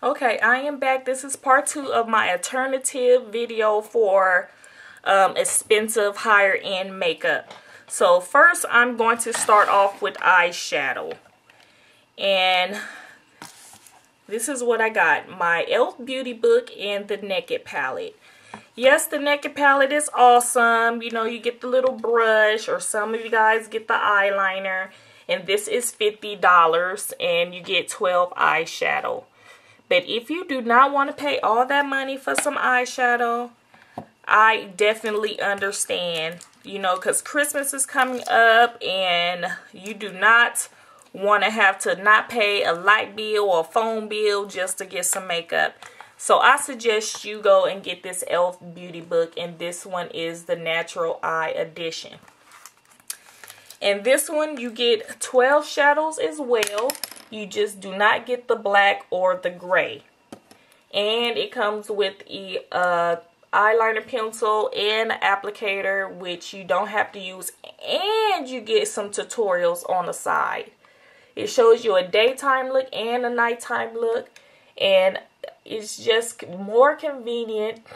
Okay, I am back. This is part 2 of my alternative video for expensive higher end makeup. So first I'm going to start off with eyeshadow. And this is what I got. My e.l.f. Beauty Book and the Naked palette. Yes, the Naked palette is awesome. You know, you get the little brush, or some of you guys get the eyeliner. And this is $50 and you get 12 eyeshadow. But if you do not want to pay all that money for some eyeshadow, I definitely understand. You know, because Christmas is coming up and you do not want to have to not pay a light bill or a phone bill just to get some makeup. So I suggest you go and get this e.l.f. Beauty Book, and this one is the Natural Eye Edition. And this one you get 12 shadows as well. You just do not get the black or the gray. And it comes with a eyeliner pencil and an applicator, which you don't have to use. And you get some tutorials on the side. It shows you a daytime look and a nighttime look. And it's just more convenient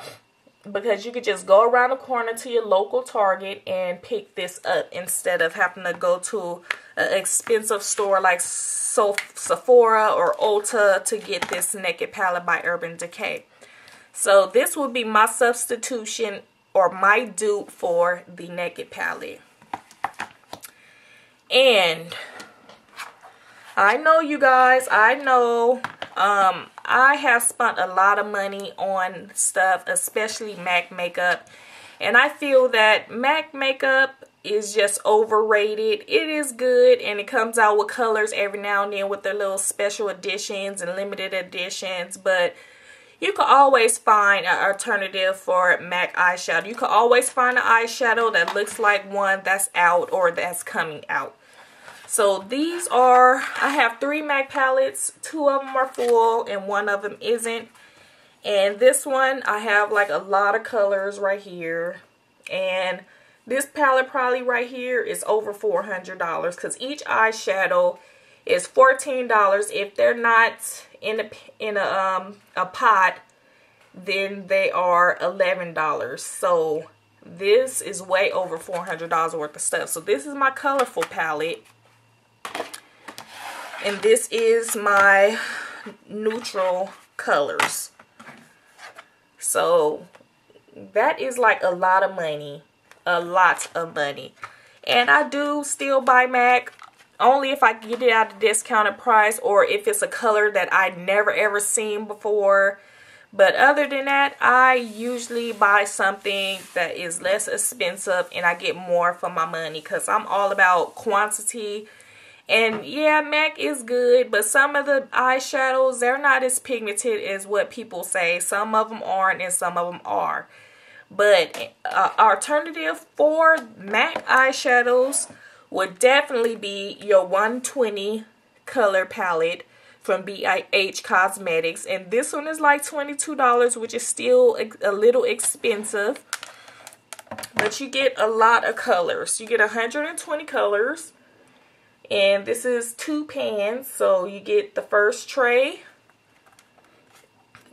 because you could just go around the corner to your local Target and pick this up instead of having to go to an expensive store like Sephora or Ulta to get this Naked palette by Urban Decay. So this will be my substitution or my dupe for the Naked palette. And I know, you guys, I know I have spent a lot of money on stuff, especially MAC makeup, and I feel that MAC makeup is just overrated. It is good, and it comes out with colors every now and then with their little special editions and limited editions, but you can always find an alternative for MAC eyeshadow. You can always find an eyeshadow that looks like one that's out or that's coming out. So these are, I have 3 MAC palettes. 2 of them are full and 1 of them isn't. And this one, I have like a lot of colors right here. And this palette probably right here is over $400 because each eyeshadow is $14. If they're not in a pot, then they are $11. So this is way over $400 worth of stuff. So this is my colorful palette. And this is my neutral colors. So that is like a lot of money. A lot of money. And I do still buy MAC only if I get it at a discounted price or if it's a color that I never ever seen before. But other than that, I usually buy something that is less expensive and I get more for my money because I'm all about quantity. And yeah, MAC is good, but some of the eyeshadows, they're not as pigmented as what people say. Some of them aren't and some of them are. But alternative for MAC eyeshadows would definitely be your 120 color palette from BH Cosmetics. And this one is like $22, which is still a little expensive. But you get a lot of colors. You get 120 colors. And this is 2 pans, so you get the first tray,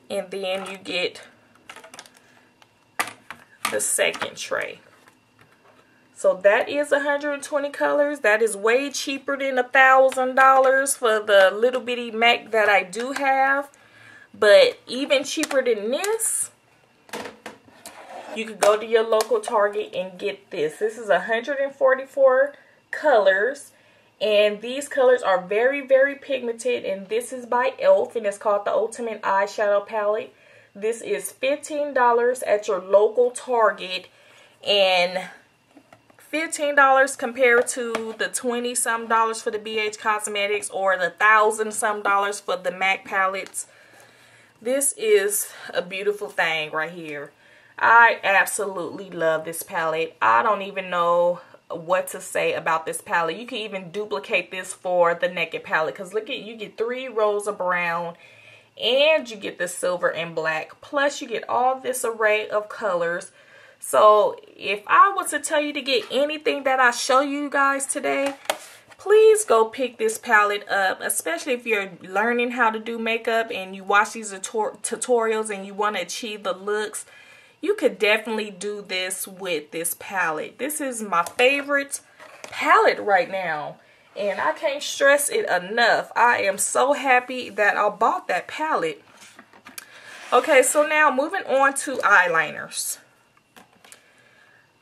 and then you get the second tray. So that is 120 colors. That is way cheaper than $1,000 for the little bitty MAC that I do have. But even cheaper than this, you could go to your local Target and get this. This is 144 colors. And these colors are very, very pigmented. And this is by e.l.f. and it's called the Ultimate Eyeshadow Palette. This is $15 at your local Target. And $15 compared to the $20-some for the BH Cosmetics or the $1,000-some for the MAC palettes. This is a beautiful thing right here. I absolutely love this palette. I don't even know what to say about this palette. You can even duplicate this for the Naked palette because look at, you get 3 rows of brown and you get the silver and black, plus you get all this array of colors. So if I was to tell you to get anything that I show you guys today, please go pick this palette up, especially if you're learning how to do makeup and you watch these tutorials and you want to achieve the looks. You could definitely do this with this palette. This is my favorite palette right now, and I can't stress it enough. I am so happy that I bought that palette. Okay, so now moving on to eyeliners.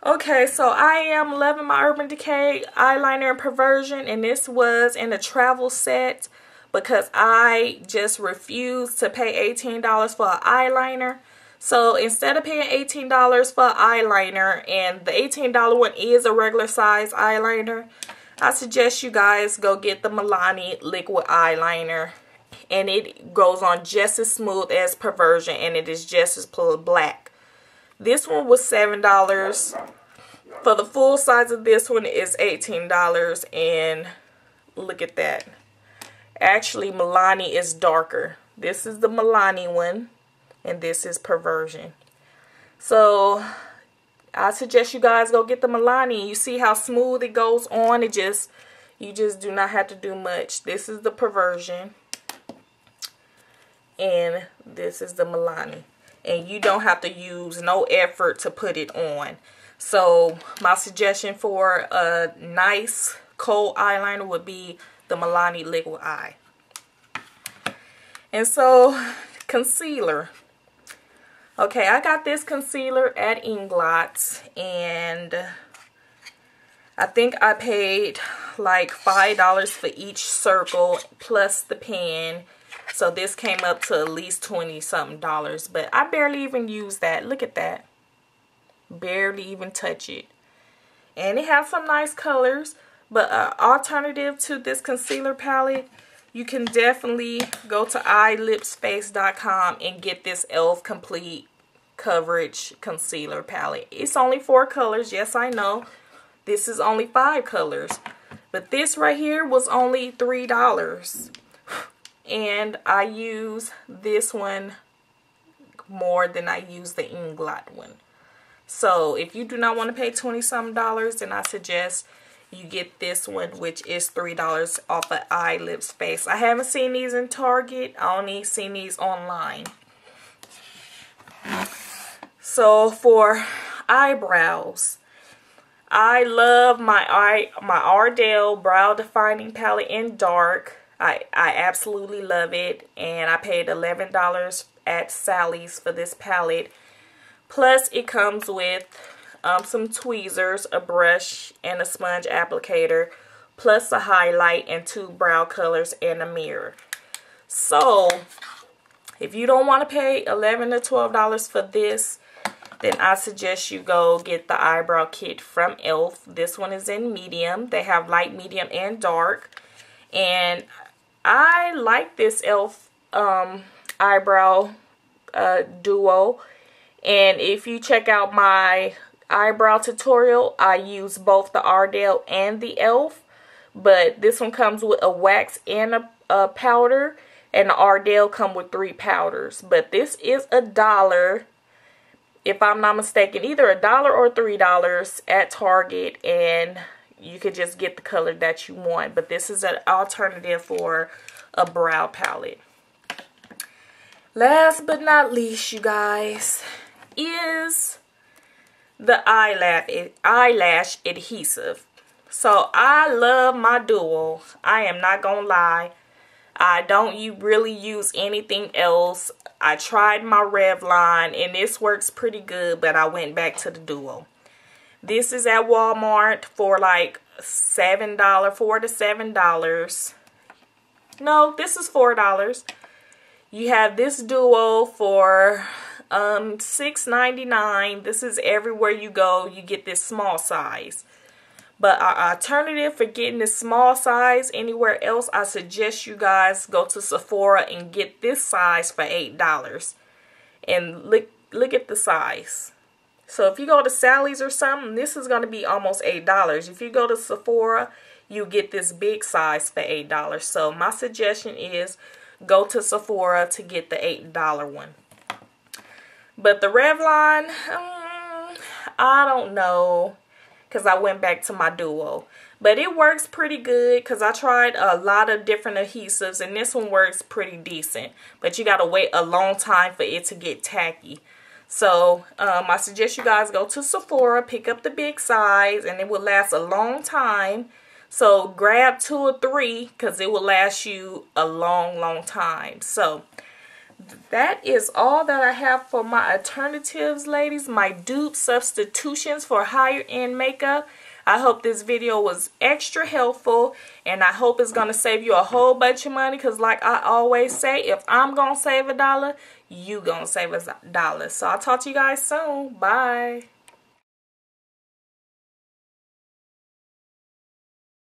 Okay, so I am loving my Urban Decay eyeliner in Perversion, and this was in a travel set because I just refused to pay $18 for an eyeliner. So instead of paying $18 for an eyeliner, and the $18 one is a regular size eyeliner, I suggest you guys go get the Milani liquid eyeliner, and it goes on just as smooth as Perversion, and it is just as black. This one was $7. For the full size of this one is $18, and look at that. Actually, Milani is darker. This is the Milani one, and this is Perversion. So I suggest you guys go get the Milani. You see how smooth it goes on. You just do not have to do much. This is the Perversion, and this is the Milani. And you don't have to use no effort to put it on. So my suggestion for a nice cold eyeliner would be the Milani Liquid Eye. And so concealer. Okay, I got this concealer at Inglot's, and I think I paid like $5 for each circle plus the pen. So this came up to at least $20-something, but I barely even use that. Look at that. Barely even touch it. And it has some nice colors, but alternative to this concealer palette, you can definitely go to eyelipsface.com and get this e.l.f. Complete Coverage Concealer Palette. It's only 4 colors. Yes, I know. This is only 5 colors. But this right here was only $3. And I use this one more than I use the Inglot one. So if you do not want to pay $20-something, then I suggest you get this one, which is $3 off of Eyelipsface. I haven't seen these in Target. I only seen these online. So for eyebrows, I love my Ardell Brow Defining Palette in dark. I absolutely love it, and I paid $11 at Sally's for this palette. Plus, it comes with some tweezers, a brush, and a sponge applicator, plus a highlight and 2 brow colors and a mirror. So, if you don't want to pay $11 to $12 for this, then I suggest you go get the eyebrow kit from e.l.f. This one is in medium. They have light, medium, and dark. And I like this e.l.f. Eyebrow duo. And if you check out my eyebrow tutorial, I use both the Ardell and the e.l.f. But this one comes with a wax and a powder. And the Ardell come with 3 powders. But this is $1, if I'm not mistaken. Either $1 or $3 at Target. And you could just get the color that you want. But this is an alternative for a brow palette. Last but not least, you guys, is the eyelash adhesive. So I love my duo. I am not gonna lie. I don't really use anything else. I tried my Revlon and this works pretty good, but I went back to the duo. This is at Walmart for like $4 to $7. No, this is $4. You have this duo for $6.99. This is everywhere you go. You get this small size. But our alternative for getting this small size anywhere else, I suggest you guys go to Sephora and get this size for $8. And look at the size. So if you go to Sally's or something, this is going to be almost $8. If you go to Sephora, you get this big size for $8. So my suggestion is go to Sephora to get the $8 one. But the Revlon, I don't know. because I went back to my Duo. But it works pretty good because I tried a lot of different adhesives and this one works pretty decent. But you got to wait a long time for it to get tacky. So I suggest you guys go to Sephora, pick up the big size, and it will last a long time. So grab 2 or 3 because it will last you a long time. So that is all that I have for my alternatives, ladies. My dupe substitutions for higher end makeup. I hope this video was extra helpful, and I hope it's going to save you a whole bunch of money because like I always say, if I'm going to save $1, you going to save $1. So I'll talk to you guys soon. Bye.